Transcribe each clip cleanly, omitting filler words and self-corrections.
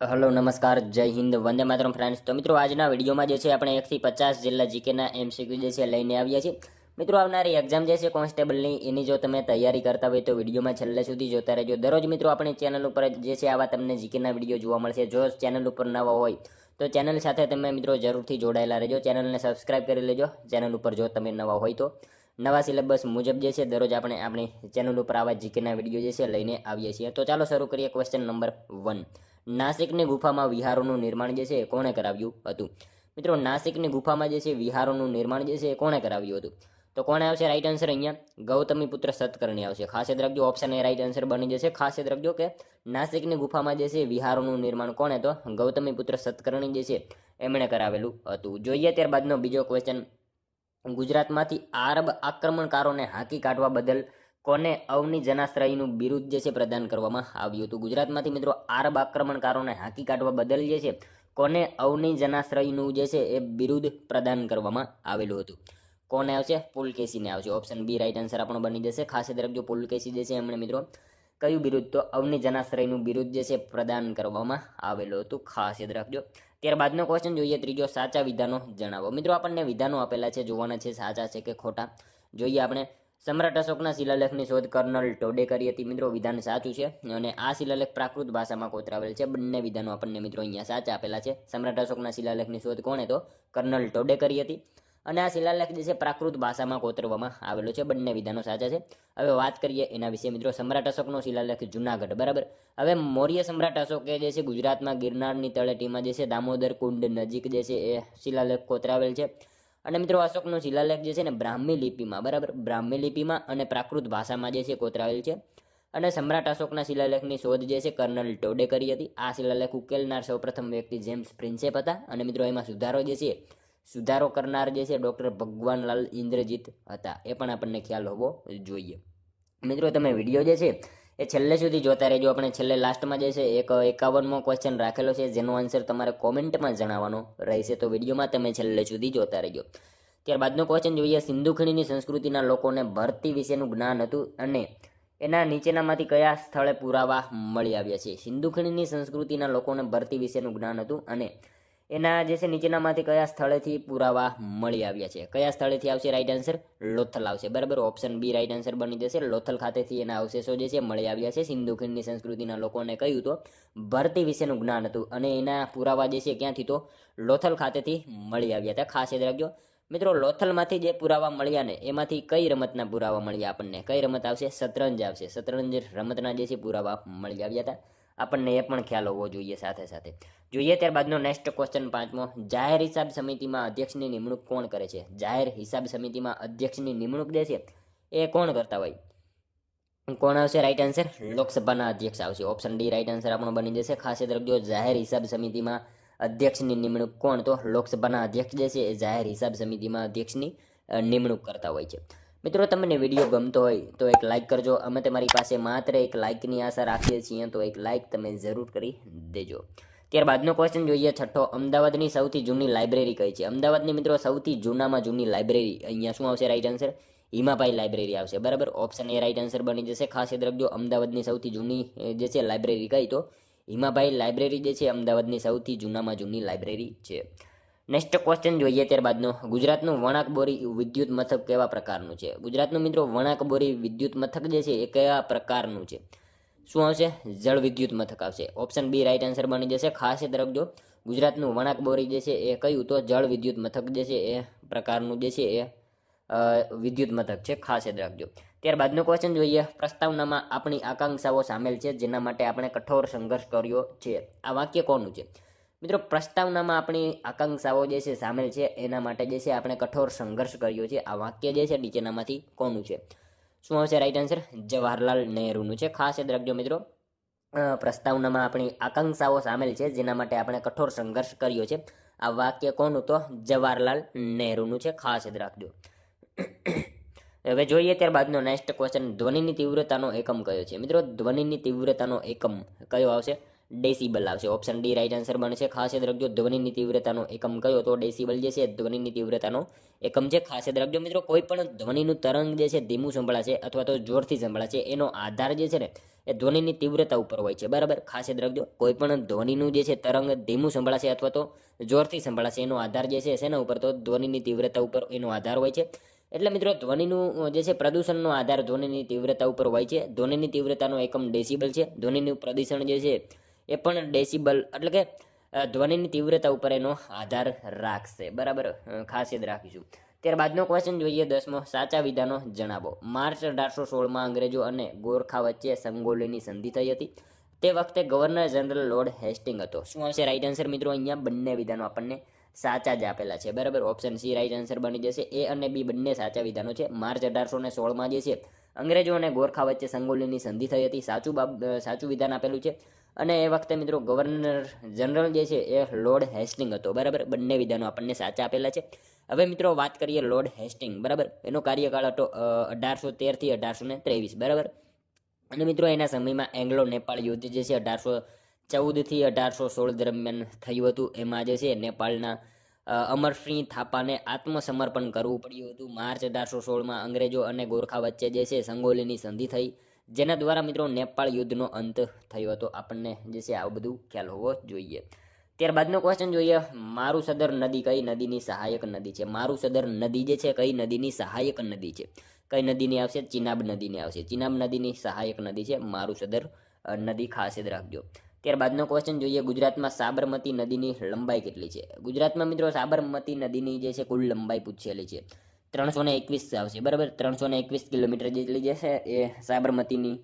Hello નમસ્કાર જય Hind Vande Mataram friends. તો મિત્રો આજના વિડીયોમાં જે છે આપણે 1 થી 50 જેટલા જીકેના એમસીક્યુ જે છે લઈને આવ્યા છીએ. મિત્રો આવનારી એક્ઝામ જે છે કોન્સ્ટેબલની એની જો તમે તૈયારી કરતા હોય તો વિડીયોમાં છેલ્લે સુધી જોતા રહેજો. દરરોજ મિત્રો આપણી ચેનલ ઉપર જે છે આવા તમને જીકેના વિડીયો જોવા મળશે. જો ચેનલ ઉપર નવા હોય તો ચેનલ સાથે તમે મિત્રો જરૂરથી જોડાયેલા રહેજો. ચેનલને સબસ્ક્રાઇબ કરી લેજો. ચેનલ ઉપર જો તમે નવા હોય તો નવા સિલેબસ મુજબ જે છે દરરોજ આપણે આપણી ચેનલ ઉપર આવા જીકેના વિડીયો જે છે લઈને આવીએ છીએ. તો ચાલો શરૂ કરીએ. Question number 1. નાસિકની ગુફામાં વિહારોનું નિર્માણ જે છે કોણે કરાવ્યું હતું? મિત્રો નાસિકની ગુફામાં જે છે વિહારોનું નિર્માણ જે છે કોણે કરાવ્યું હતું? તો કોણે આવશે રાઈટ આન્સર? અહીંયા ગૌતમી પુત્ર સતકર્ણી આવશે. ખાસ યાદ રાખજો, ઓપ્શન એ રાઈટ આન્સર બની જશે. ખાસ યાદ રાખજો કે નાસિકની ગુફામાં જે છે વિહારોનું નિર્માણ કોણે? તો ગૌતમી પુત્ર સતકર્ણી જે છે એમણે કરાવેલું હતું. જોઈએ ત્યારબાદનો બીજો ક્વેશ્ચન. ગુજરાતમાંથી આરબ આક્રમણકારોને હાંકી કાઢવા બદલ કોને અવની જનાશ્રયનું બિરુદ જે છે પ્રદાન કરવામાં આવ્યું હતું? ગુજરાતમાંથી મિત્રો આરબ આક્રમણકારોને હાંકી કાઢવા બદલ જે છે કોને અવની જનાશ્રયનું જે છે એ બિરુદ પ્રદાન કરવામાં આવેલું હતું? કોને આવશે? પુલકેશીને આવશે. ઓપ્શન બી રાઈટ આન્સર આપણો બની જશે. ખાસ યાદ રાખજો, પુલકેશી જે છે એમણે મિત્રો કયું બિરુદ? તો અવની જનાશ્રયનું બિરુદ જે છે પ્રદાન કરવામાં આવેલું હતું. ખાસ યાદ રાખજો. ત્યારબાદનો ક્વેશ્ચન જોઈએ ત્રીજો. સાચા વિધાનો જણાવો. મિત્રો આપણને વિધાનો આપેલા છે, જોવાના છે સાચા છે કે ખોટા. જોઈએ આપણે. સમ્રાટ અશોકના શિલાલેખની શોધ કર્નલ ટોડે કરી હતી. મિત્રો વિધાન સાચું છે અને આ શિલાલેખ પ્રાકૃત ભાષામાં કોતરાવેલ છે. બંને વિધાનો આપણને મિત્રો અહીંયા સાચા આપેલા છે. સમ્રાટ અશોકના શિલાલેખની શોધ કોણે? તો કર્નલ ટોડે કરી હતી અને આ શિલાલેખ જે છે પ્રાકૃત ભાષામાં કોતરવામાં આવેલો છે. બંને વિધાનો સાચા છે. હવે વાત કરીએ એના વિશે મિત્રો. સમ્રાટ અશોકનો શિલાલેખ જુનાગઢ, બરાબર. હવે મૌર્ય સમ્રાટ અશોકે જે છે ગુજરાતમાં ગિરનારની તળેટીમાં જે છે દામોદર કુંડ નજીક જે છે એ શિલાલેખ કોતરાવેલ છે. અને મિત્રો અશોકનો શિલાલેખ જે છે ને બ્રાહ્મી લિપિમાં, બરાબર, બ્રાહ્મી લિપિમાં અને પ્રાકૃત ભાષામાં જે છે કોતરાવેલ છે. અને સમ્રાટ અશોકના શિલાલેખની શોધ જે છે કર્નલ ટોડે કરી હતી. આ શિલાલેખ ઉકેલનાર સૌપ્રથમ વ્યક્તિ જેમ્સ પ્રિન્સેપ હતા અને મિત્રો એમાં સુધારો કરનાર જે છે ડૉક્ટર ભગવાનલાલ ઇન્દ્રજીત હતા. એ પણ આપણને ખ્યાલ હોવો જોઈએ. મિત્રો તમે વિડીયો જે છે એ છેલ્લે સુધી જોતા રહેજો. આપણે છેલ્લે લાસ્ટમાં જે છે એક 51મો ક્વેશ્ચન રાખેલો છે જેનો આન્સર તમારે કોમેન્ટમાં જણાવવાનો રહેશે. તો વિડીયોમાં તમે છેલ્લે સુધી જોતા રહેજો. ત્યારબાદનો ક્વેશ્ચન જોઈએ. સિંધુ ખીણની સંસ્કૃતિના લોકોને ભરતી વિશેનું જ્ઞાન હતું અને એના નીચેનામાંથી કયા સ્થળે પુરાવા મળી આવ્યા છે? સિંધુ ખીણની સંસ્કૃતિના લોકોને ભરતી વિશેનું જ્ઞાન હતું અને એના જે છે નીચેનામાંથી કયા સ્થળેથી પુરાવા મળી આવ્યા છે? કયા સ્થળેથી આવશે રાઈટ આન્સર? લોથલ આવશે, બરાબર. ઓપ્શન બી રાઈટ આન્સર બની જશે. લોથલ ખાતેથી એના અવશેષો જે છે મળી આવ્યા છે. સિંધુ ખીણની સંસ્કૃતિના લોકોને કહ્યું તો ભરતી વિશેનું જ્ઞાન હતું અને એના પુરાવા જે છે ક્યાંથી? તો લોથલ ખાતેથી મળી આવ્યા હતા. ખાસ યાદ રાખજો મિત્રો. લોથલમાંથી જે પુરાવા મળ્યા ને એમાંથી કઈ રમતના પુરાવા મળ્યા આપણને? કઈ રમત આવશે? શતરંજ આવશે. શતરંજ રમતના જે છે પુરાવા મળી આવ્યા હતા. આપણને એ પણ ખ્યાલ હોવો જોઈએ સાથે સાથે. જોઈએ ત્યારબાદનો નેક્સ્ટ ક્વેશ્ચન પાંચમો. જાહેર હિસાબ સમિતિમાં અધ્યક્ષની નિમણૂક કોણ કરે છે? જાહેર હિસાબ સમિતિમાં અધ્યક્ષની નિમણૂક જે છે એ કોણ કરતા હોય? કોણ આવશે રાઈટ આન્સર? લોકસભાના અધ્યક્ષ આવશે. ઓપ્શન ડી રાઈટ આન્સર આપણો બની જશે. ખાસ યાદ રાખજો, જાહેર હિસાબ સમિતિમાં અધ્યક્ષની નિમણૂક કોણ? તો લોકસભાના અધ્યક્ષ જે છે એ જાહેર હિસાબ સમિતિમાં અધ્યક્ષની નિમણૂક કરતા હોય છે. મિત્રો તમને વિડીયો ગમતો હોય તો એક લાઇક કરજો. અમે તમારી પાસે માત્ર એક લાઇકની આશા રાખીએ છીએ, તો એક લાઇક તમે જરૂર કરી દેજો. ત્યારબાદનો ક્વેશ્ચન જોઈએ છઠ્ઠો. અમદાવાદની સૌથી જૂની લાઇબ્રેરી કઈ છે? અમદાવાદની મિત્રો સૌથી જૂનામાં જૂની લાઇબ્રેરી અહીંયા શું આવશે રાઈટ આન્સર? હિમાભાઈ લાઇબ્રેરી આવશે, બરાબર. ઓપ્શન એ રાઈટ આન્સર બની જશે. ખાસ યાદ રાખજો, અમદાવાદની સૌથી જૂની જે છે લાઇબ્રેરી કઈ? તો હિમાભાઈ લાઇબ્રેરી જે છે અમદાવાદની સૌથી જૂનામાં જૂની લાઇબ્રેરી છે. નેક્સ્ટ ક્વેશ્ચન જોઈએ ત્યારબાદનો. ગુજરાતનું વણાકબોરી વિદ્યુત મથક કેવા પ્રકારનું છે? ગુજરાતનું મિત્રો વણાકબોરી વિદ્યુત મથક જે છે એ કયા પ્રકારનું છે? શું આવશે? જળ વિદ્યુત મથક આવશે. ઓપ્શન બી રાઈટ આન્સર બની જશે. ખાસ યાદ રાખજો, ગુજરાતનું વણાકબોરી જે છે એ કયું? તો જળ વિદ્યુત મથક જે છે એ પ્રકારનું જે છે એ વિદ્યુત મથક છે. ખાસ યાદ રાખજો. ત્યારબાદનો ક્વેશ્ચન જોઈએ. પ્રસ્તાવનામાં આપણી આકાંક્ષાઓ સામેલ છે જેના માટે આપણે કઠોર સંઘર્ષ કર્યો છે. આ વાક્ય કોનું છે? મિત્રો પ્રસ્તાવનામાં આપણી આકાંક્ષાઓ જે છે સામેલ છે એના માટે જે છે આપણે કઠોર સંઘર્ષ કર્યો છે. આ વાક્ય જે છે નીચેનામાંથી કોનું છે? શું આવશે રાઈટ આન્સર? જવાહરલાલ નહેરુનું છે. ખાસ યાદ રાખજો મિત્રો, પ્રસ્તાવનામાં આપણી આકાંક્ષાઓ સામેલ છે જેના માટે આપણે કઠોર સંઘર્ષ કર્યો છે. આ વાક્ય કોનું? તો જવાહરલાલ નહેરુનું છે. ખાસ યાદ રાખજો. હવે જોઈએ ત્યારબાદનો નેક્સ્ટ ક્વેશ્ચન. ધ્વનિની તીવ્રતાનો એકમ કયો છે? મિત્રો ધ્વનિની તીવ્રતાનો એકમ કયો આવશે? ડેસિબલ આવશે. ઓપ્શન ડી રાઈટ આન્સર બનશે. ખાસ યાદ રાખજો ધ્વનિની તીવ્રતાનો એકમ કયો તો ડેસિબલ જે છે ધ્વનિની તીવ્રતાનો એકમ છે. ખાસ યાદ રાખજો મિત્રો કોઈ પણ ધ્વનિનું તરંગ જે છે ધીમું સંભળાશે અથવા તો જોરથી સંભળાશે એનો આધાર જે છે ને એ ધ્વનિની તીવ્રતા ઉપર હોય છે. બરાબર, ખાસ યાદ રાખજો કોઈ પણ ધ્વનિનું જે છે તરંગ ધીમું સંભળાશે અથવા તો જોરથી સંભળાશે એનો આધાર જે છે શેના ઉપર તો ધ્વનિની તીવ્રતા ઉપર એનો આધાર હોય છે. એટલે મિત્રો ધ્વનિનું જે છે પ્રદૂષણનો આધાર ધ્વનિની તીવ્રતા ઉપર હોય છે. ધ્વનિની તીવ્રતાનો એકમ ડેસિબલ છે. ધ્વનિનું પ્રદૂષણ જે છે એ પણ ડેસિબલ એટલે કે ધ્વનિની તીવ્રતા ઉપર એનો આધાર રાખશે. બરાબર, ખાસ યાદ રાખીશું. ત્યારબાદનો ક્વેશ્ચન જોઈએ 10મો. સાચા વિધાનો જણાવો. માર્ચ 1816માં અંગ્રેજો અને ગોરખા વચ્ચે સંગોલીની સંધિ થઈ હતી. તે વખતે ગવર્નર જનરલ લોર્ડ હેસ્ટિંગ હતો. શું આવશે રાઈટ આન્સર મિત્રો? અહીંયા બંને વિધાનો આપણને સાચા જ આપેલા છે. બરાબર, ઓપ્શન સી રાઈટ આન્સર બની જશે. એ અને બી બંને સાચા વિધાનો છે. માર્ચ 1816માં જે છે અંગ્રેજો અને ગોરખા વચ્ચે સંગોલીની સંધિ થઈ હતી. સાચું વિધાન આપેલું છે. અને એ વખતે મિત્રો ગવર્નર જનરલ જે છે એ લોર્ડ હેસ્ટિંગ હતો. બરાબર, બંને વિધાનો આપણને સાચા આપેલા છે. હવે મિત્રો વાત કરીએ લોર્ડ હેસ્ટિંગ. બરાબર, એનો કાર્યકાળ હતો 1813 થી 1823. બરાબર, અને મિત્રો એના સમયમાં એંગ્લો નેપાળ યુદ્ધ જે છે 1814 થી 1816 દરમિયાન થયું હતું. એમાં જે છે નેપાળના અમરસિંહ થાપાને આત્મસમર્પણ કરવું પડ્યું હતું. માર્ચ 1816માં અંગ્રેજો અને ગોરખા વચ્ચે જે છે સંગોલીની સંધિ થઈ, જેના દ્વારા મિત્રો નેપાળ યુદ્ધનો અંત થયો હતો. આપણને જે છે આ બધું ખ્યાલ હોવો જોઈએ. ત્યારબાદનો ક્વેશ્ચન જોઈએ. મારુસદર નદી કઈ નદીની સહાયક નદી છે? મારુસદર નદી જે છે કઈ નદીની સહાયક નદી છે? કઈ નદીની આવશે? ચિનાબ નદીની આવશે. ચિનાબ નદીની સહાયક નદી છે મારુસદર નદી, ખાસ યાદ રાખજો. ત્યારબાદનો ક્વેશ્ચન જોઈએ. ગુજરાતમાં સાબરમતી નદીની લંબાઈ કેટલી છે? ગુજરાતમાં મિત્રો સાબરમતી નદીની જે છે કુલ લંબાઈ પૂછેલી છે 321 આવશે. બરાબર, 321 કિલોમીટર જેટલી જે છે એ સાબરમતીની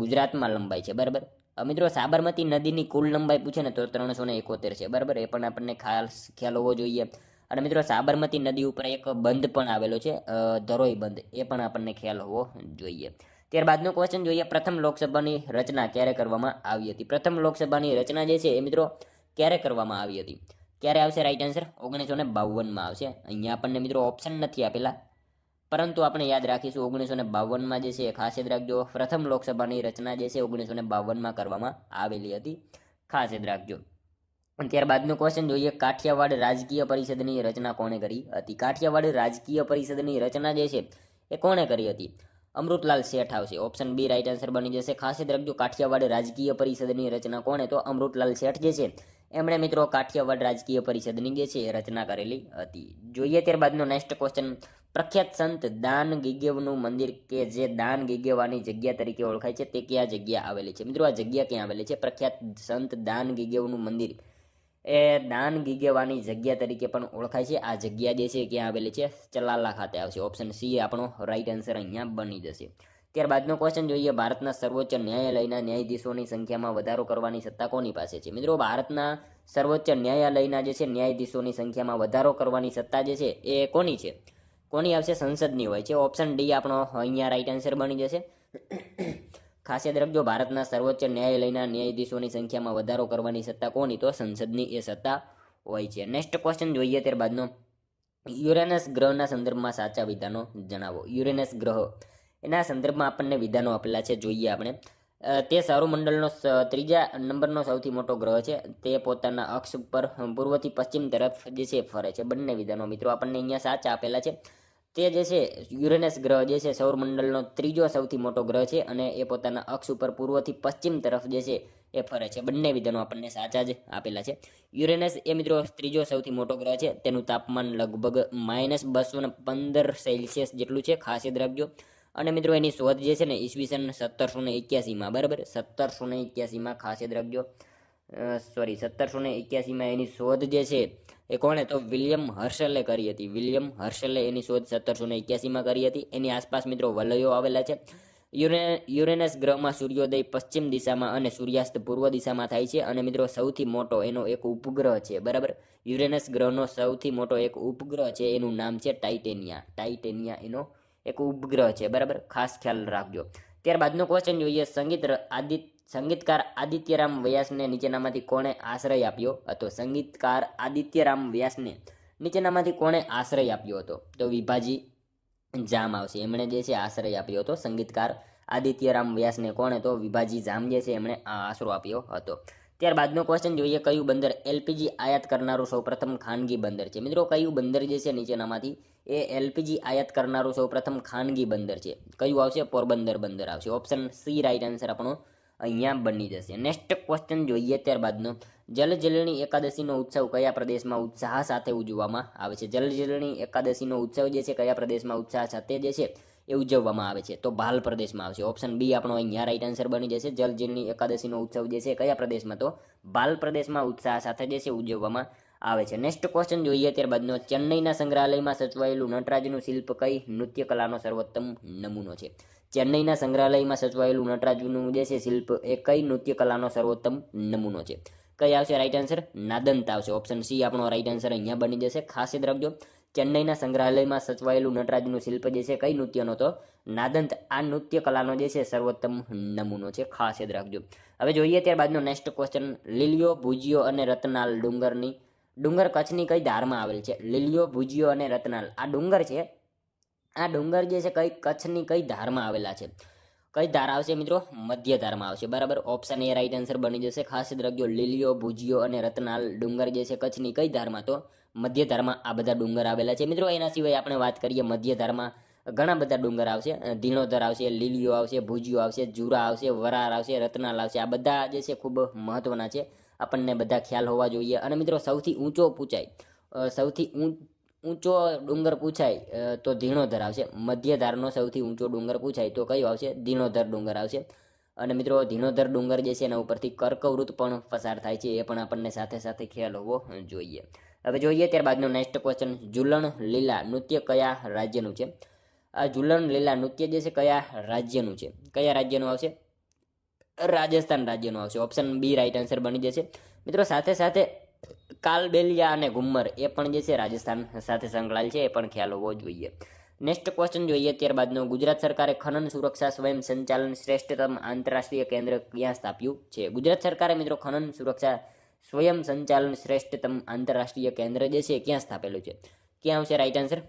ગુજરાતમાં લંબાઈ છે. બરાબર, મિત્રો સાબરમતી નદીની કુલ લંબાઈ પૂછે ને તો 371 છે. બરાબર, એ પણ આપણને ખ્યાલ હોવો જોઈએ. અને મિત્રો સાબરમતી નદી ઉપર એક બંધ પણ આવેલો છે, ધરોઈ બંધ, એ પણ આપણને ખ્યાલ હોવો જોઈએ. ત્યારબાદનો ક્વેશ્ચન જોઈએ. પ્રથમ લોકસભાની રચના ક્યારે કરવામાં આવી હતી? પ્રથમ લોકસભાની રચના જે છે એ મિત્રો ક્યારે કરવામાં આવી હતી? ક્યારે આવશે રાઈટ આન્સર? 1952માં આવશે. અહીંયા આપણને મિત્રો ઓપ્શન નથી આપેલા, પરંતુ આપણે યાદ રાખીશું 1952માં જે છે ખાસ યાદ રાખજો. પ્રથમ લોકસભાની રચના જે છે 1952માં કરવામાં આવેલી હતી, ખાસ યાદ રાખજો. ત્યારબાદનો ક્વેશ્ચન જોઈએ. કાઠિયાવાડ રાજકીય પરિષદની રચના કોણે કરી હતી? કાઠિયાવાડ રાજકીય પરિષદની રચના જે છે એ કોણે કરી હતી? અમૃતલાલ શેઠ આવશે. ઓપ્શન બી રાઈટ આન્સર બની જશે. ખાસ યાદ રાખજો કાઠિયાવાડ રાજકીય પરિષદની રચના કોણે? તો અમૃતલાલ શેઠ જે છે એમણે મિત્રો કાઠિયાવાડ રાજકીય પરિષદની જે છે રચના કરેલી હતી. જોઈએ ત્યારબાદનો નેક્સ્ટ ક્વેશ્ચન. પ્રખ્યાત સંત દાન ગીગેવનું મંદિર કે જે દાન ગીગેવાની જગ્યા તરીકે ઓળખાય છે તે કયા જગ્યા આવેલી છે? મિત્રો આ જગ્યા ક્યાં આવેલી છે? પ્રખ્યાત સંત દાન ગીગેવનું મંદિર એ દાન ગીગેવાની જગ્યા તરીકે પણ ઓળખાય છે. આ જગ્યા જે છે ક્યાં આવેલી છે? ચલાલા ખાતે આવશે. ઓપ્શન સી આપણો રાઈટ આન્સર અહીંયા બની જશે. ત્યારબાદનો ક્વેશ્ચન જોઈએ. ભારતના સર્વોચ્ચ ન્યાયાલયના ન્યાયાધીશોની સંખ્યામાં વધારો કરવાની સત્તા કોની પાસે છે? મિત્રો ભારતના સર્વોચ્ચ ન્યાયાલયના જે છે ન્યાયાધીશોની સંખ્યામાં વધારો કરવાની સત્તા જે છે એ કોની છે? કોની આવશે? સંસદની હોય છે. ઓપ્શન ડી આપણો અહીંયા રાઈટ આન્સર બની જશે. ખાસ યાદ રાખજો ભારતના સર્વોચ્ચ ન્યાયાલયના ન્યાયાધીશોની સંખ્યામાં વધારો કરવાની સત્તા કોની? તો સંસદની એ સત્તા હોય છે. નેક્સ્ટ ક્વેશ્ચન જોઈએ ત્યારબાદનો. યુરેનસ ગ્રહના સંદર્ભમાં સાચા વિધાનો જણાવો. યુરેનસ ગ્રહ એના સંદર્ભમાં આપણને વિધાનો આપેલા છે, જોઈએ આપણે. તે સૌરમંડળનો ત્રીજા નંબરનો સૌથી મોટો ગ્રહ છે. તે પોતાના અક્ષ ઉપર પૂર્વથી પશ્ચિમ તરફ જે છે ફરે છે. બંને વિધાનો મિત્રો આપણને અહીંયા સાચા આપેલા છે. તે જે છે યુરેનસ ગ્રહ જે છે સૌરમંડળનો ત્રીજો સૌથી મોટો ગ્રહ છે અને એ પોતાના અક્ષ ઉપર પૂર્વથી પશ્ચિમ તરફ જે છે એ ફરે છે. બંને વિધાનો આપણને સાચા જ આપેલા છે. યુરેનસ એ મિત્રો ત્રીજો સૌથી મોટો ગ્રહ છે. તેનું તાપમાન લગભગ -215 સેલ્સિયસ જેટલું છે, ખાસ યાદ રાખજો. અને મિત્રો એની શોધ જે છે ને ઈસવીસન 1781માં, બરાબર 1781માં, ખાસ યાદ રાખજો. 1781માં એની શોધ જે છે એ કોણે? તો વિલિયમ હર્શલે કરી હતી. વિલિયમ હર્શલે એની શોધ 1781માં કરી હતી. એની આસપાસ મિત્રો વલયો આવેલા છે. યુરેનસ ગ્રહમાં સૂર્યોદય પશ્ચિમ દિશામાં અને સૂર્યાસ્ત પૂર્વ દિશામાં થાય છે. અને મિત્રો સૌથી મોટો એનો એક ઉપગ્રહ છે, બરાબર. યુરેનસ ગ્રહનો સૌથી મોટો એક ઉપગ્રહ છે, એનું નામ છે ટાઇટેનિયા. ટાઇટેનિયા એનો એક ઉપગ્રહ છે, બરાબર, ખાસ ખ્યાલ રાખજો. ત્યારબાદનો ક્વેશ્ચન જોઈએ. સંગીતકાર આદિત્યરામ વ્યાસને નીચેનામાંથી કોણે આશ્રય આપ્યો હતો? સંગીતકાર આદિત્યરામ વ્યાસને નીચેનામાંથી કોણે આશ્રય આપ્યો હતો? તો વિભાજી જામ આવશે. એમણે જે છે આશ્રય આપ્યો હતો સંગીતકાર આદિત્યરામ વ્યાસને કોણે? તો વિભાજી જામ જે છે એમણે આ આશરો આપ્યો હતો. ત્યારબાદનો ક્વેશ્ચન જોઈએ, કયું બંદર એલપીજી આયાત કરનારું સૌપ્રથમ ખાનગી બંદર છે? મિત્રો કયું બંદર જે છે નીચેનામાંથી એ એલપીજી આયાત કરનારું સૌપ્રથમ ખાનગી બંદર છે? કયું આવશે? પોરબંદર બંદર આવશે. ઓપ્શન સી રાઈટ આન્સર આપણો અહીંયા બની જશે. નેક્સ્ટ ક્વેશ્ચન જોઈએ ત્યારબાદનો, જલજીલણી એકાદશીનો ઉત્સવ કયા પ્રદેશમાં ઉત્સાહ સાથે ઉજવવામાં આવે છે? જલજીલણી એકાદશીનો ઉત્સવ જે છે કયા પ્રદેશમાં ઉત્સાહ સાથે જે છે એ ઉજવવામાં આવે છે? તો ભાલ પ્રદેશમાં આવશે. ઓપ્શન બી આપણો અહીંયા રાઈટ આન્સર બની જશે. જલજીલણી એકાદશીનો ઉત્સવ જે છે કયા પ્રદેશમાં? તો ભાલ પ્રદેશમાં ઉત્સાહ સાથે જે છે ઉજવવામાં આવે છે. નેક્સ્ટ ક્વેશ્ચન જોઈએ ત્યારબાદનો, ચેન્નઈના સંગ્રહાલયમાં સચવાયેલું નટરાજનું શિલ્પ કઈ નૃત્ય કલાનો સર્વોત્તમ નમૂનો છે? ચેન્નઈના સંગ્રહાલયમાં સચવાયેલું નટરાજનું જે છે શિલ્પ એ કઈ નૃત્ય કલાનો સર્વોત્તમ નમૂનો છે? કઈ આવશે રાઈટ આન્સર? નાદંત આવશે. ઓપ્શન સી આપણો રાઈટ આન્સર અહીંયા બની જશે. ખાસ યાદ રાખજો, ચેન્નઈના સંગ્રહાલયમાં સચવાયેલું નટરાજનું શિલ્પ જે છે કઈ નૃત્યનો? તો નાદંત. આ નૃત્ય કલાનો જે છે સર્વોત્તમ નમૂનો છે. ખાસ યાદ રાખજો. હવે જોઈએ ત્યારબાદનો નેક્સ્ટ ક્વેશ્ચન, લીલિયો, ભુજિયો અને રતનાલ ડુંગર કચ્છની કઈ ધારમાં આવેલ છે? લીલિયો, ભુજિયો અને રતનાલ આ ડુંગર છે. આ ડુંગર જે છે કઈ કચ્છની કઈ ધારમાં આવેલા છે? કઈ ધાર આવશે મિત્રો? મધ્ય ધારમાં આવશે. બરાબર, ઓપ્શન એ રાઈટ આન્સર બની જશે. ખાસ યાદ રાખજો, લીલિયો, ભુજિયો અને રતનાલ ડુંગર જે છે કચ્છની કઈ ધારમાં? તો મધ્ય ધારમાં આ બધા ડુંગર આવેલા છે. મિત્રો એના સિવાય આપણે વાત કરીએ મધ્ય ધારમાં ઘણા બધા ડુંગર આવશે. ધીણોધર આવશે, લીલિયો આવશે, ભુજિયો આવશે, જુરા આવશે, વરાર આવશે, રતનાલ આવશે. આ બધા જે છે ખૂબ મહત્વના છે, આપણને બધા ખ્યાલ હોવા જોઈએ. અને મિત્રો સૌથી ઊંચો પૂછાય, સૌથી ઊંચો ડુંગર પૂછાય તો ધીણોધર આવશે. મધ્ય ધારનો સૌથી ઊંચો ડુંગર પૂછાય તો કયો આવશે? ધીણોધર ડુંગર આવશે. અને મિત્રો ધીણોધર ડુંગર જે છે એના ઉપરથી કર્કવૃત પણ પસાર થાય છે, એ પણ આપણને સાથે સાથે ખ્યાલ હોવો જોઈએ. હવે જોઈએ ત્યારબાદનો નેક્સ્ટ ક્વેશ્ચન, ઝૂલણ લીલા નૃત્ય કયા રાજ્યનું છે? આ ઝૂલણ લીલા નૃત્ય જે છે કયા રાજ્યનું છે? કયા રાજ્યનું આવશે? રાજસ્થાન રાજ્યનું આવશે. ઓપ્શન બી રાઈટ આન્સર બની જશે. મિત્રો સાથે સાથે કાલબેલિયા અને ઘુમ્મર એ પણ જે છે રાજસ્થાન સાથે સંકળાયેલ છે, એ પણ ખ્યાલ હોવો જોઈએ. નેક્સ્ટ ક્વેશ્ચન જોઈએ ત્યારબાદનો, ગુજરાત સરકારે ખનન સુરક્ષા સ્વયં સંચાલન શ્રેષ્ઠતમ આંતરરાષ્ટ્રીય કેન્દ્ર ક્યાં સ્થાપ્યું છે? ગુજરાત સરકારે મિત્રો ખનન સુરક્ષા સ્વયં સંચાલન શ્રેષ્ઠતમ આંતરરાષ્ટ્રીય કેન્દ્ર જે છે ક્યાં સ્થાપેલું છે? ક્યાં આવશે રાઈટ આન્સર?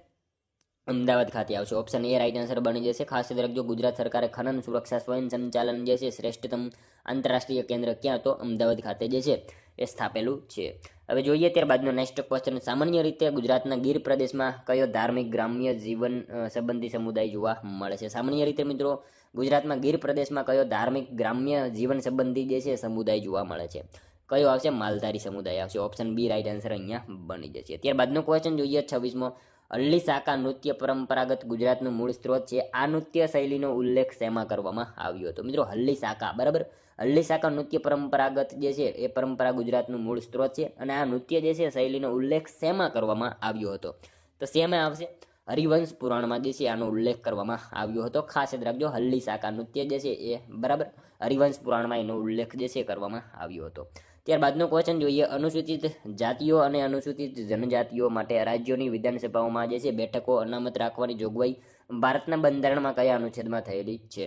અમદાવાદ ખાતે આવશે. ઓપ્શન એ રાઈટ આન્સર બની જશે. ખાસ યાદ રાખજો, ગુજરાત સરકારે ખનન સુરક્ષા સ્વયં સંચાલન જે છે શ્રેષ્ઠતમ આંતરરાષ્ટ્રીય કેન્દ્ર ક્યાં? તો અમદાવાદ ખાતે જે છે એ સ્થાપેલું છે. હવે જોઈએ ત્યારબાદનો નેક્સ્ટ ક્વેશ્ચન, સામાન્ય રીતે ગુજરાતના ગીર પ્રદેશમાં કયો ધાર્મિક ગ્રામ્ય જીવન સંબંધી સમુદાય જોવા મળે છે? સામાન્ય રીતે મિત્રો ગુજરાતમાં ગીર પ્રદેશમાં કયો ધાર્મિક ગ્રામ્ય જીવન સંબંધી જે છે સમુદાય જોવા મળે છે? કયો આવશે? માલધારી સમુદાય આવશે. ઓપ્શન બી રાઈટ આન્સર અહીંયા બની જશે. ત્યારબાદનો ક્વેશ્ચન જોઈએ 26મો, હલ્લી સાકા નૃત્ય પરંપરાગત ગુજરાતનું મૂળ સ્ત્રોત છે. આ નૃત્ય શૈલીનો ઉલ્લેખ શેમાં કરવામાં આવ્યો હતો? મિત્રો હલ્લી સાકા, બરાબર, હલ્લી સાકા નૃત્ય પરંપરાગત જે છે એ પરંપરા ગુજરાતનું મૂળ સ્ત્રોત છે. અને આ નૃત્ય જે છે શૈલીનો ઉલ્લેખ શેમાં કરવામાં આવ્યો હતો? તો શેમાં આવશે? હરિવંશ પુરાણમાં જે છે આનો ઉલ્લેખ કરવામાં આવ્યો હતો. ખાસ યાદ રાખજો, હલ્લી સાકા નૃત્ય જે છે એ બરાબર હરિવંશ પુરાણમાં એનો ઉલ્લેખ જે છે કરવામાં આવ્યો હતો. ત્યારબાદનો ક્વેશ્ચન જોઈએ, અનુસૂચિત જાતિઓ અને અનુસૂચિત જનજાતિઓ માટે રાજ્યોની વિધાનસભાઓમાં જે છે બેઠકો અનામત રાખવાની જોગવાઈ ભારતના બંધારણમાં કયા અનુચ્છેદમાં થયેલી છે?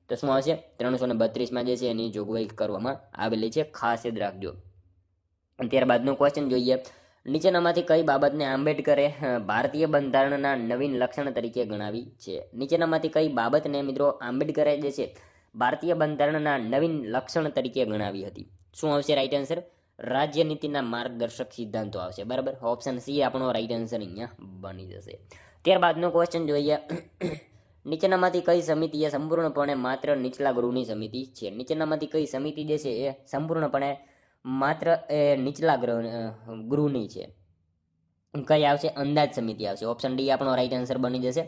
તો શું આવશે? 332માં જે છે એની જોગવાઈ કરવામાં આવેલી છે. ખાસ યાદ રાખજો. ત્યારબાદનો ક્વેશ્ચન જોઈએ, નીચેનામાંથી કઈ બાબતને આંબેડકરે ભારતીય બંધારણના નવીન લક્ષણ તરીકે ગણાવી છે? નીચેનામાંથી કઈ બાબતને મિત્રો આંબેડકરે જે છે ભારતીય બંધારણના નવીન લક્ષણ તરીકે ગણાવી હતી? શું આવશે રાઈટ આન્સર? રાજ્યનીતિના માર્ગદર્શક સિદ્ધાંતો આવશે. બરાબર, ઓપ્શન સી આપણો રાઈટ આન્સર અહીંયા બની જશે. ત્યારબાદનો ક્વેશ્ચન જોઈએ, નીચેનામાંથી કઈ સમિતિ એ સંપૂર્ણપણે માત્ર નીચલા ગૃહની સમિતિ છે? નીચેનામાંથી કઈ સમિતિ જે છે એ સંપૂર્ણપણે માત્ર નીચલા ગૃહની છે? કઈ આવશે? અંદાજ સમિતિ આવશે. ઓપ્શન ડી આપણો રાઈટ આન્સર બની જશે.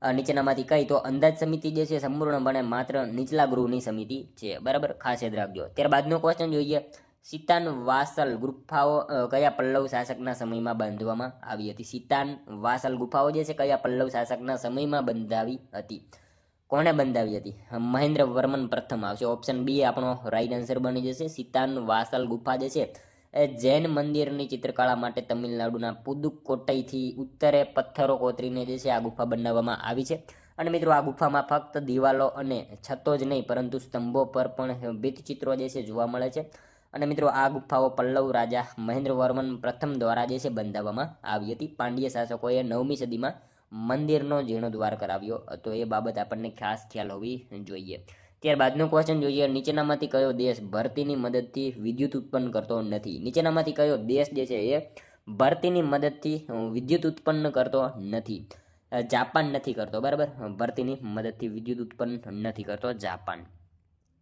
નીચેનામાંથી કઈ? તો અંદાજ સમિતિ જે છે સંપૂર્ણપણે માત્ર નીચલા ગૃહની સમિતિ છે. બરાબર, ખાસ યાદ રાખજો. ત્યારબાદનો ક્વેશ્ચન જોઈએ, સીતાન વાસલ ગુફાઓ કયા પલ્લવ શાસકના સમયમાં બાંધવામાં આવી હતી? સીતાન વાસલ ગુફાઓ જે છે કયા પલ્લવ શાસકના સમયમાં બંધાવી હતી? કોણે બંધાવી હતી? મહેન્દ્ર વર્મન પ્રથમ આવશે. ઓપ્શન બી આપણો રાઈટ આન્સર બની જશે. સીતાન વાસલ ગુફા જે છે એ જૈન મંદિરની ચિત્રકળા માટે તમિલનાડુના પુદુકોટ્ટઈથી ઉત્તરે પથ્થરો કોતરીને જે છે આ ગુફા બનાવવામાં આવી છે. અને મિત્રો આ ગુફામાં ફક્ત દિવાલો અને છતો જ નહીં પરંતુ સ્તંભો પર પણ ભીંતચિત્રો જે છે જોવા મળે છે. અને મિત્રો આ ગુફાઓ પલ્લવ રાજા મહેન્દ્ર વર્મન પ્રથમ દ્વારા જે છે બંધાવવામાં આવી હતી. પાંડ્ય શાસકોએ 9મી સદીમાં મંદિરનો જીર્ણોદ્ધાર કરાવ્યો હતો? એ બાબત આપણને ખાસ ખ્યાલ હોવી જોઈએ. ત્યારબાદનો ક્વેશ્ચન જોઈએ, નીચેનામાંથી કયો દેશ ભરતીની મદદથી વિદ્યુત ઉત્પન્ન કરતો નથી? નીચેનામાંથી કયો દેશ જે છે એ ભરતીની મદદથી વિદ્યુત ઉત્પન્ન કરતો નથી? જાપાન નથી કરતો, બરાબર. ભરતીની મદદથી વિદ્યુત ઉત્પન્ન નથી કરતો જાપાન.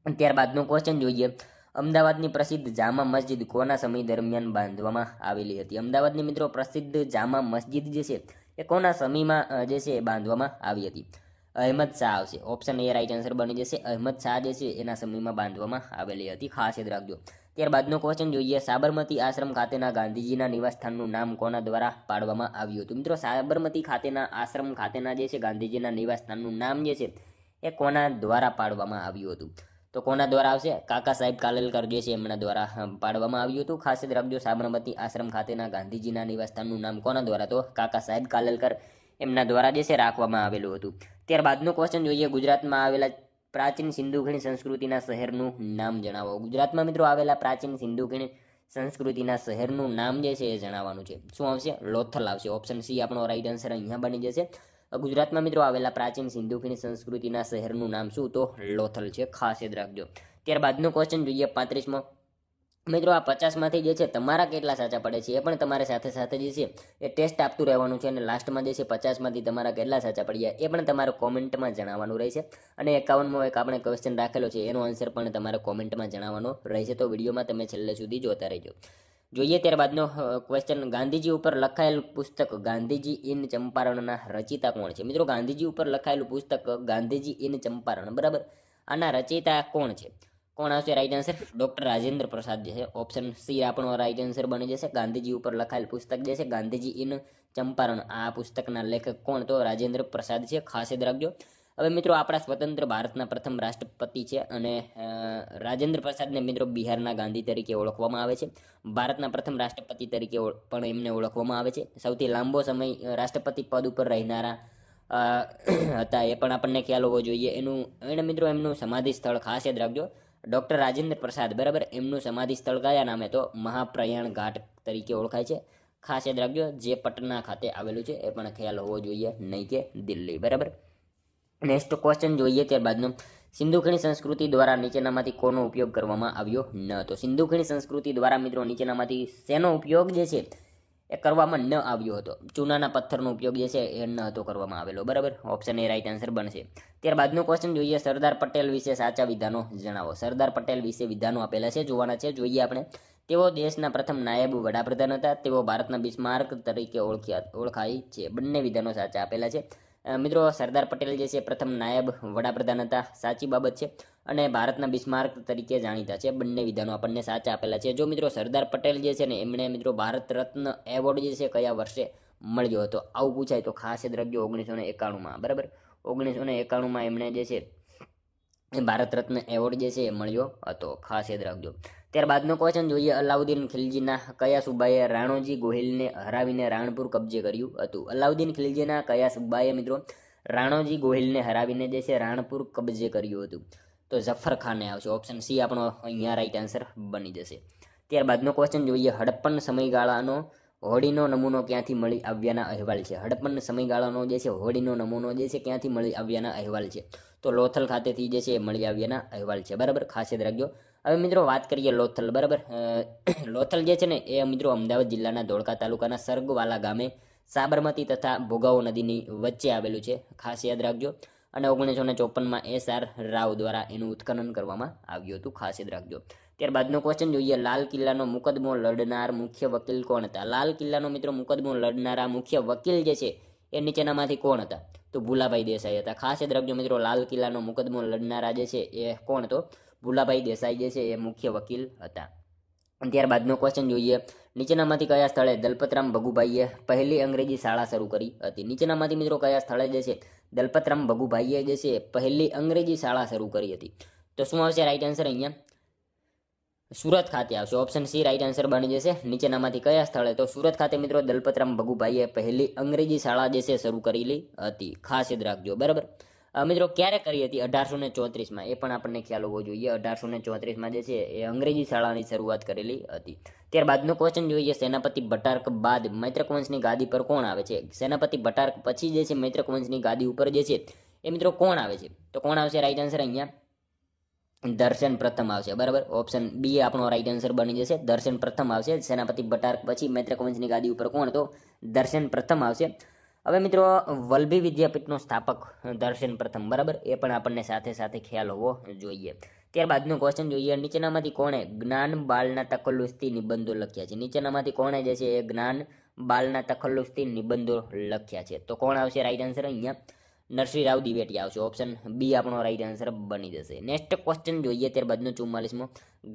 ત્યારબાદનો ક્વેશ્ચન જોઈએ, અમદાવાદની પ્રસિદ્ધ જામા મસ્જિદ કોના સમય દરમિયાન બાંધવામાં આવેલી હતી? અમદાવાદની મિત્રો પ્રસિદ્ધ જામા મસ્જિદ જે છે એ કોના સમયમાં જે છે બાંધવામાં આવી હતી? અહેમદ શાહ આવશે. ઓપ્શન એ રાઈટ આન્સર બની જશે. અહેમદ શાહ જે છે એના સમયમાં બાંધવામાં આવેલી હતી, ખાસ યાદ રાખજો. ત્યારબાદનો ક્વેશ્ચન જોઈએ, સાબરમતી આશ્રમ ખાતેના ગાંધીજીના નિવાસસ્થાનનું નામ કોના દ્વારા પાડવામાં આવ્યું હતું? મિત્રો સાબરમતી ખાતેના આશ્રમ ખાતેના જે છે ગાંધીજીના નિવાસસ્થાનનું નામ જે છે એ કોના દ્વારા પાડવામાં આવ્યું હતું? તો કોના દ્વારા આવશે? કાકા સાહેબ કાલેલકર જે છે એમના દ્વારા પાડવામાં આવ્યું હતું. ખાસ યાદ રાખજો, સાબરમતી આશ્રમ ખાતેના ગાંધીજીના નિવાસસ્થાનનું નામ કોના દ્વારા? તો કાકા સાહેબ કાલેલકર એમના દ્વારા જે છે રાખવામાં આવેલું હતું. ત્યારબાદનો ક્વેશ્ચન જોઈએ, ગુજરાતમાં આવેલા પ્રાચીન સિંધુ ખીણ સંસ્કૃતિના શહેરનું નામ જણાવો. ગુજરાતમાં મિત્રો આવેલા પ્રાચીન સિંધુ ખીણ સંસ્કૃતિના શહેરનું નામ જે છે એ જણાવવાનું છે. શું આવશે? લોથલ આવશે. ઓપ્શન સી આપણો રાઈટ આન્સર અહીંયા બની જશે. ગુજરાતમાં મિત્રો આવેલા પ્રાચીન સિંધુ ખીણ સંસ્કૃતિના શહેરનું નામ શું? તો લોથલ છે, ખાસ યાદ રાખજો. ત્યારબાદનો ક્વેશ્ચન જોઈએ 35મો. મિત્રો આ 50માંથી જે છે તમારા કેટલા સાચા પડે છે એ પણ તમારે સાથે સાથે જે છે એ ટેસ્ટ આપતું રહેવાનું છે, અને લાસ્ટમાં જે છે 50માંથી તમારા કેટલા સાચા પડ્યા એ પણ તમારે કોમેન્ટમાં જણાવવાનું રહેશે. અને 51મો એક આપણે ક્વેશ્ચન રાખેલો છે એનો આન્સર પણ તમારે કોમેન્ટમાં જણાવવાનો રહેશે. તો વિડીયોમાં તમે છેલ્લે સુધી જોતા રહેજો. જોઈએ ત્યારબાદનો ક્વેશ્ચન, ગાંધીજી ઉપર લખાયેલ પુસ્તક ગાંધીજી ઇન ચંપારણના રચિતા કોણ છે? મિત્રો ગાંધીજી ઉપર લખાયેલું પુસ્તક ગાંધીજી ઇન ચંપારણ, બરાબર, આના રચયિતા કોણ છે? કોણ આવશે right answer? Doctor Rajendra Prasad જે છે. ઓપ્શન સી આપણો રાઈટ આન્સર બની જશે. ગાંધીજી ઉપર લખાયેલ પુસ્તક જે છે ગાંધીજી ઇન ચંપારણ, આ પુસ્તકના લેખક કોણ? તો રાજેન્દ્ર પ્રસાદ છે, ખાસ યાદ રાખજો. હવે મિત્રો આપણા સ્વતંત્ર ભારતના પ્રથમ રાષ્ટ્રપતિ છે, અને રાજેન્દ્ર પ્રસાદને મિત્રો બિહારના ગાંધી તરીકે ઓળખવામાં આવે છે. ભારતના પ્રથમ રાષ્ટ્રપતિ તરીકે પણ એમને ઓળખવામાં આવે છે. સૌથી લાંબો સમય રાષ્ટ્રપતિ પદ ઉપર રહેનારા હતા એ પણ આપણને ખ્યાલ હોવો જોઈએ. એને મિત્રો એમનું સમાધિ સ્થળ ખાસ યાદ રાખજો, ડૉક્ટર રાજેન્દ્ર પ્રસાદ, બરાબર. એમનું સમાધિ સ્થળ કયા નામે? તો મહાપ્રયાણ ઘાટ તરીકે ઓળખાય છે, ખાસ યાદ રાખજો. જે પટના ખાતે આવેલું છે એ પણ ખ્યાલ હોવો જોઈએ, નહીં કે દિલ્હી, બરાબર. નેક્સ્ટ ક્વેશ્ચન જોઈએ ત્યારબાદનો, સિંધુ ખીણ સંસ્કૃતિ દ્વારા નીચેનામાંથી કોનો ઉપયોગ કરવામાં આવ્યો ન હતો? સિંધુ ખીણ સંસ્કૃતિ દ્વારા મિત્રો નીચેનામાંથી શેનો ઉપયોગ જે છે એ કરવામાં ન આવ્યો હતો? ચૂનાના પથ્થરનો ઉપયોગ જે છે એ ન હતો કરવામાં આવેલો, બરાબર. ઓપ્શન એ રાઈટ આન્સર બનશે. ત્યારબાદનો ક્વેશ્ચન જોઈએ, સરદાર પટેલ વિશે સાચા વિધાનો જણાવો. સરદાર પટેલ વિશે વિધાનો આપેલા છે, જોવાના છે. જોઈએ આપણે, તેઓ દેશના પ્રથમ નાયબ વડાપ્રધાન હતા. તેઓ ભારતના બિસ્માર્ક તરીકે ઓળખાય છે. બંને વિધાનો સાચા આપેલા છે. મિત્રો સરદાર પટેલ જે છે પ્રથમ નાયબ વડાપ્રધાન હતા, સાચી બાબત છે, અને ભારતના બિસ્માર્ક તરીકે જાણીતા છે. બંને વિધાનો આપણને સાચા આપેલા છે. જો મિત્રો સરદાર પટેલ જે છે ને એમણે મિત્રો ભારત રત્ન એવોર્ડ જે છે કયા વર્ષે મળ્યો હતો? આવું પૂછાય તો ખાસ યાદ રાખજો, 1991માં, બરાબર. 1991માં એમણે જે છે એ ભારત રત્ન એવોર્ડ જે છે એ મળ્યો હતો, ખાસ યાદ રાખજો. ત્યારબાદનો ક્વેશ્ચન જોઈએ, અલાઉદ્દીન ખિલજીના કયા સુબાએ રાણોજી ગોહિલને હરાવીને રાણપુર કબજે કર્યું હતું? અલાઉદ્દીન ખિલજીના કયા સુબાએ મિત્રો રાણોજી ગોહિલને હરાવીને જે છે રાણપુર કબજે કર્યું હતું? તો ઝફર ખાને આવશે. ઓપ્શન સી આપણો અહીંયા રાઈટ આન્સર બની જશે. ત્યારબાદનો ક્વેશ્ચન જોઈએ, હડપ્પન સમયગાળાનો હોડીનો નમૂનો ક્યાંથી મળી આવ્યાના અહેવાલ છે? હડપ્પન સમયગાળાનો જે છે હોડીનો નમૂનો જે છે ક્યાંથી મળી આવ્યાના અહેવાલ છે? તો લોથલ ખાતેથી જે છે એ મળી આવ્યાના અહેવાલ છે, બરાબર. ખાસ યાદ રાખજો. હવે મિત્રો વાત કરીએ લોથલ, બરાબર. લોથલ જે છે ને એ મિત્રો અમદાવાદ જિલ્લાના ધોળકા તાલુકાના સરગવાલા ગામે સાબરમતી તથા ભોગાવો નદીની વચ્ચે આવેલું છે, ખાસ યાદ રાખજો. અને 1954માં SR રાવ દ્વારા એનું ઉત્ખનન કરવામાં આવ્યું હતું, ખાસ યાદ રાખજો. ત્યારબાદનો ક્વેશ્ચન જોઈએ, લાલ કિલ્લાનો મુકદમો લડનાર મુખ્ય વકીલ કોણ હતા? લાલ કિલ્લાનો મિત્રો મુકદમો લડનારા મુખ્ય વકીલ જે છે એ નીચેનામાંથી કોણ હતા? તો ભુલાભાઈ દેસાઈ હતા, ખાસ યાદ રાખજો મિત્રો. લાલ કિલ્લાનો મુકદમો લડનારા જે છે એ કોણ? તો ભુલાભાઈ દેસાઈ જે છે એ મુખ્ય વકીલ હતા. ત્યારબાદનો ક્વેશ્ચન જોઈએ, નીચેનામાંથી કયા સ્થળે દલપતરામ ભગુભાઈએ પહેલી અંગ્રેજી શાળા શરૂ કરી હતી? નીચેનામાંથી મિત્રો કયા સ્થળે જે છે દલપતરામ ભગુભાઈએ જે છે પહેલી અંગ્રેજી શાળા શરૂ કરી હતી? તો શું આવશે રાઈટ આન્સર? અહીંયા સુરત ખાતે આવશે. ઓપ્શન સી રાઈટ આન્સર બની જશે. નીચેનામાંથી કયા સ્થળે? તો સુરત ખાતે મિત્રો દલપતરામ ભગુભાઈએ પહેલી અંગ્રેજી શાળા જે છે શરૂ કરેલી હતી, ખાસ યાદ રાખજો, બરાબર. મિત્રો ક્યારે કરી હતી? 1834માં. એ પણ આપણને ખ્યાલ હોવો જોઈએ. 1834માં જે છે એ અંગ્રેજી શાળાની શરૂઆત કરેલી હતી. ત્યારબાદનો ક્વેશ્ચન જોઈએ, સેનાપતિ ભટ્ટારક બાદ મૈત્રક વંશની ગાદી પર કોણ આવે છે? સેનાપતિ ભટ્ટારક પછી જે છે મૈત્રક વંશની ગાદી ઉપર જે છે એ મિત્રો કોણ આવે છે? તો કોણ આવશે રાઈટ આન્સર અહીંયા? દર્શન પ્રથમ આવશે, બરાબર. ઓપ્શન બી આપણો રાઈટ આન્સર બની જશે. દર્શન પ્રથમ આવશે. સેનાપતિ ભટ્ટારક પછી મૈત્રક વંશની ગાદી ઉપર કોણ? તો દર્શન પ્રથમ આવશે. હવે મિત્રો વલ્લભી વિદ્યાપીઠનો સ્થાપક દર્શન પ્રથમ, બરાબર. એ પણ આપણને સાથે સાથે ખ્યાલ હોવો જોઈએ. ત્યારબાદનો ક્વેશ્ચન જોઈએ, નીચેનામાંથી કોણે જ્ઞાન બાળના તખલ્લુસથી નિબંધો લખ્યા છે? નીચેનામાંથી કોણે જે છે એ જ્ઞાન બાળના તખલ્લુસથી નિબંધો લખ્યા છે? તો કોણ આવશે રાઈટ આન્સર અહીંયા? નરસિંહ રાવ દિવેટિયા આવશે. ઓપ્શન બી આપણો રાઈટ આન્સર બની જશે. નેક્સ્ટ ક્વેશ્ચન જોઈએ, ત્યારબાદનો 44મો,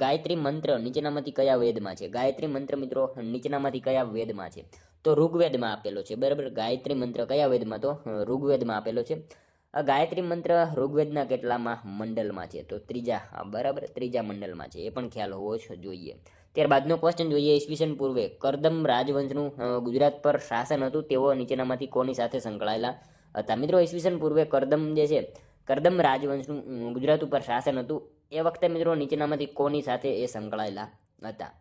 ગાયત્રી મંત્ર નીચેનામાંથી કયા વેદમાં છે? ગાયત્રી મંત્ર મિત્રો નીચેનામાંથી કયા વેદમાં છે? તો ઋગ્વેદમાં આપેલો છે, બરાબર. ગાયત્રી મંત્ર કયા વેદમાં? તો ઋગ્વેદમાં આપેલો છે. આ ગાયત્રી મંત્ર ઋગ્વેદના કેટલામાં મંડળમાં છે? તો ત્રીજા, બરાબર, ત્રીજા મંડળમાં છે. એ પણ ખ્યાલ હોવો જ જોઈએ. ત્યારબાદનો ક્વેશ્ચન જોઈએ, ઈસવીસન પૂર્વે કરદમ રાજવંશનું ગુજરાત પર શાસન હતું, તેઓ નીચેનામાંથી કોની સાથે સંકળાયેલા હતા? મિત્રો ઈસવીસન પૂર્વે કરદમ જે છે કરદમ રાજવંશનું ગુજરાત ઉપર શાસન હતું. એ વખતે મિત્રો નીચેનામાંથી કોની સાથે એ સંકળાયેલા હતા?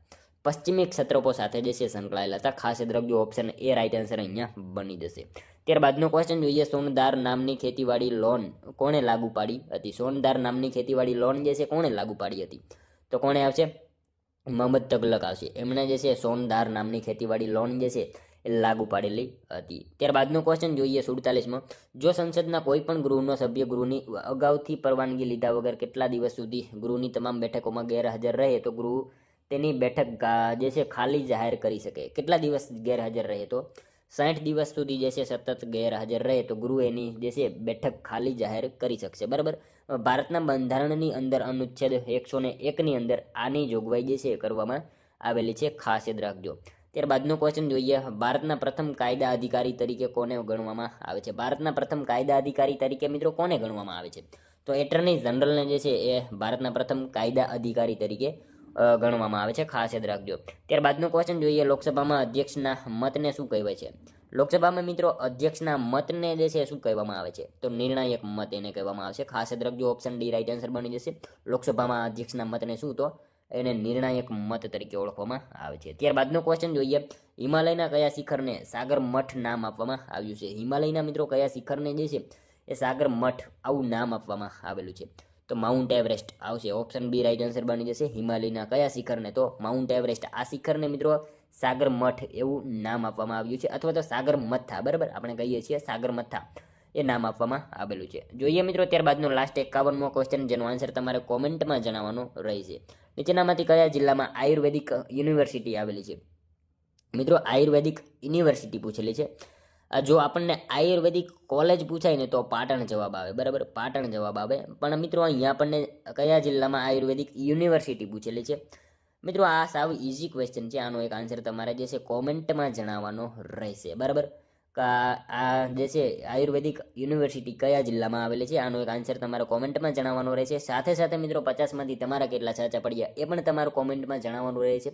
પશ્ચિમી ક્ષત્રપો સાથે જે છે સંકળાયેલા હતા. ખાસ યાદ રાખજો, ઓપ્શન એ રાઈટ આન્સર અહીંયા બની જશે. ત્યારબાદનો ક્વેશ્ચન જોઈએ, સોનદાર નામની ખેતીવાડી લોન કોણે લાગુ પાડી હતી? સોનદાર નામની ખેતીવાડી લોન જે છે કોણે લાગુ પાડી હતી? તો કોણે આવશે? મોહમ્મદ તગલક આવશે. એમણે જે છે સોનદાર નામની ખેતીવાડી લોન જે છે એ લાગુ પાડેલી હતી. ત્યારબાદનો ક્વેશ્ચન જોઈએ 47મો, જો સંસદના કોઈ પણ ગૃહનો સભ્ય ગૃહની અગાઉથી પરવાનગી લીધા વગર કેટલા દિવસ સુધી ગૃહની તમામ બેઠકોમાં ગેરહાજર રહે તો ગૃહ તેની બેઠક જે છે ખાલી જાહેર કરી શકે? કેટલા દિવસ ગેરહાજર રહે? તો 60 દિવસ સુધી જે છે સતત ગેરહાજર રહે તો ગૃહ એની જે છે બેઠક ખાલી જાહેર કરી શકશે, બરાબર. ભારતના બંધારણની અંદર અનુચ્છેદ 101ની અંદર આની જોગવાઈ જે છે કરવામાં આવેલી છે. ખાસ યાદ રાખજો. ત્યારબાદનો ક્વેશ્ચન જોઈએ, ભારતના પ્રથમ કાયદા અધિકારી તરીકે કોને ગણવામાં આવે છે? ભારતના પ્રથમ કાયદા અધિકારી તરીકે મિત્રો કોને ગણવામાં આવે છે? તો એટર્ની જનરલને જે છે એ ભારતના પ્રથમ કાયદા અધિકારી તરીકે ગણવામાં આવે છે. ખાસ યાદ રાખજો. ત્યારબાદનો ક્વેશ્ચન જોઈએ, લોકસભામાં અધ્યક્ષના મતને શું કહેવાય છે? લોકસભામાં મિત્રો અધ્યક્ષના મતને જે છે શું કહેવામાં આવે છે? તો નિર્ણાયક મત એને કહેવામાં આવે છે. ખાસ યાદ રાખજો, ઓપ્શન ડી રાઈટ આન્સર બની જશે. લોકસભામાં અધ્યક્ષના મતને શું? તો એને નિર્ણાયક મત તરીકે ઓળખવામાં આવે છે. ત્યારબાદનો ક્વેશ્ચન જોઈએ, હિમાલયના કયા શિખરને સાગર મઠ નામ આપવામાં આવ્યું છે? હિમાલયના મિત્રો કયા શિખરને જે છે એ સાગર મઠ આવું નામ આપવામાં આવેલું છે? તો માઉન્ટ એવરેસ્ટ આવશે. ઓપ્શન બી રાઈટ આન્સર બની જશે. હિમાલયના કયા શિખરને? તો માઉન્ટ એવરેસ્ટ. આ શિખરને મિત્રો સાગર મઠ એવું નામ આપવામાં આવ્યું છે, અથવા તો સાગર મથ્થા, બરાબર, આપણે કહીએ છીએ સાગર મથ્થા, એ નામ આપવામાં આવેલું છે. જોઈએ મિત્રો ત્યારબાદનો લાસ્ટ 51મો ક્વેશ્ચન, જેનો આન્સર તમારે કોમેન્ટમાં જણાવવાનો રહેશે. નીચેનામાંથી કયા જિલ્લામાં આયુર્વેદિક યુનિવર્સિટી આવેલી છે? મિત્રો આયુર્વેદિક યુનિવર્સિટી પૂછેલી છે. જો આપણને આયુર્વેદિક કોલેજ પૂછાય ને તો પાટણ જવાબ આવે, બરાબર, પાટણ જવાબ આવે. પણ મિત્રો અહીંયા આપણને કયા જિલ્લામાં આયુર્વેદિક યુનિવર્સિટી પૂછેલી છે? મિત્રો આ સાવ ઇઝી ક્વેશ્ચન છે. આનો એક આન્સર તમારે જે છે કોમેન્ટમાં જણાવવાનો રહેશે, બરાબર. આ જે છે આયુર્વેદિક યુનિવર્સિટી કયા જિલ્લામાં આવેલી છે? આનો એક આન્સર તમારે કોમેન્ટમાં જણાવવાનો રહેશે. સાથે સાથે મિત્રો 50માંથી તમારા કેટલા સાચા પડ્યા એ પણ તમારે કોમેન્ટમાં જણાવવાનું રહેશે.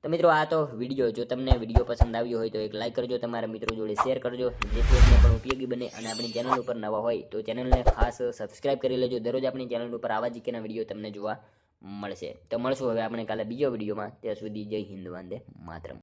તો મિત્રો આ તો વિડીયો, જો તમને વિડીયો પસંદ આવ્યો હોય તો એક લાઇક કરજો, તમારા મિત્રો જોડે શેર કરજો, જેથી એમને પણ ઉપયોગી બને. અને આપણી ચેનલ ઉપર નવા હોય તો ચેનલને ખાસ સબસ્ક્રાઇબ કરી લેજો. દરરોજ આપણી ચેનલ ઉપર આવા જીકેના વિડીયો તમને જોવા મળશે. તો મળશું હવે આપણે કાલે બીજો વિડીયોમાં. ત્યાં સુધી જય હિન્દ, વંદે માતરમ.